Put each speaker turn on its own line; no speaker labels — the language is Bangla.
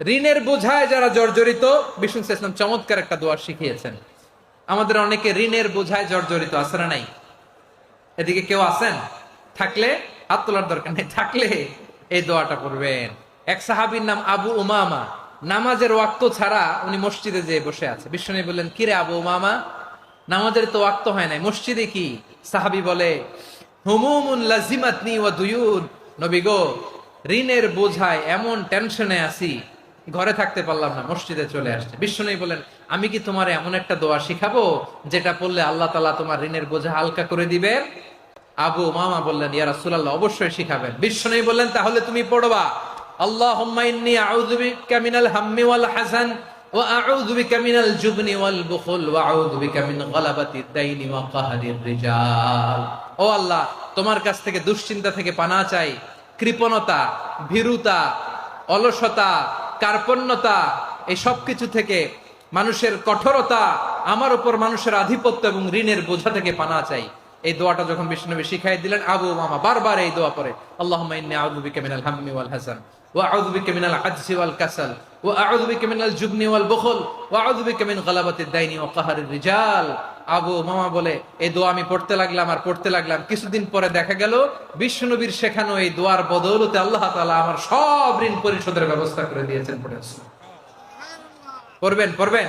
ঋণের বোঝায় যারা জর্জরিত, বিষ্ণু ইসলাম চমৎকার একটা দোয়া শিখিয়েছেন। আমাদের অনেকে ঋণের বোঝায় জর্জরিত, আছে না নাই? এদিকে কেউ আছেন? থাকলে হাত তোলার দরকার নেই, থাকলে এই দোয়াটা পড়বেন। এক সাহাবীর নাম আবু উমামা, নামাজের ওয়াক্ত ছাড়া উনি মসজিদে যেয়ে বসে আছে। বিষ্ণু বললেন, কিরে আবু উমামা, নামাজের তো ওয়াক্ত হয় নাই, মসজিদে কি? সাহাবী বলে, হুমুমুন লাজিমাতনি ওয়া দুয়ুন। নবী গো, ঋণের বোঝায় এমন টেনশনে আছি, ঘরে থাকতে পারলাম না, মসজিদে চলে আসছে। বিষ্ণু বলেন, আমি কি তোমার এমন একটা দোয়া শিখাবো যেটা পড়লে আল্লাহ তাআলা তোমার ঋণের বোঝা হালকা করে দিবেন? আবু মামা বললেন, ইয়া রাসূলুল্লাহ, অবশ্যই শিখাবেন। বিষ্ণু বললেন, তাহলে তুমি পড়বা, আল্লাহুম্মা ইন্নী আউযু বিকা মিনাল হাম্মি ওয়াল হাযান ওয়া আউযু বিকা মিনাল জুবনি ওয়াল বুখল ওয়া আউযু বিকা মিন গালাবাতিদ দাইনি ওয়া কাহরির রিজাল। ও আল্লাহ, তোমার কাছ থেকে দুশ্চিন্তা থেকে পানাহ চাই, কৃপণতা, ভীরুতা, অলসতা, কার্পণ্যতা, এই সব কিছু থেকে, মানুষের কঠোরতা, আমার উপর মানুষের আধিপত্য এবং ঋণের বোঝা থেকে পানাহ চাই। এই দোয়াটা যখন বিষ্ণুনবী শিখাই দিলেন, আবু মামা বারবার এই দোয়া পড়ে, আল্লাহুম্মা ইন্নী আউযু বিকা মিনাল হাম্মি ওয়াল হাযান ওয়া আউযু বিকা মিনাল আজজি ওয়াল কাসাল ওয়া আউযু বিকা মিনাল জুবনি ওয়াল বুখল ওয়া আউযু বিকা মিন গালাবাতিদ দাইনি ওয়া কাহরির রিজাল। আবু মামা বলে, এই দোয়া আমি পড়তে লাগলাম আর পড়তে লাগলাম, কিছুদিন পরে দেখা গেল বিষ্ণুনবীর শেখানো এই দোয়ার বদৌলতে আল্লাহ তাআলা আমার সব ঋণ পরিশোধের ব্যবস্থা করে দিয়েছেন। পড়বেন পড়বেন।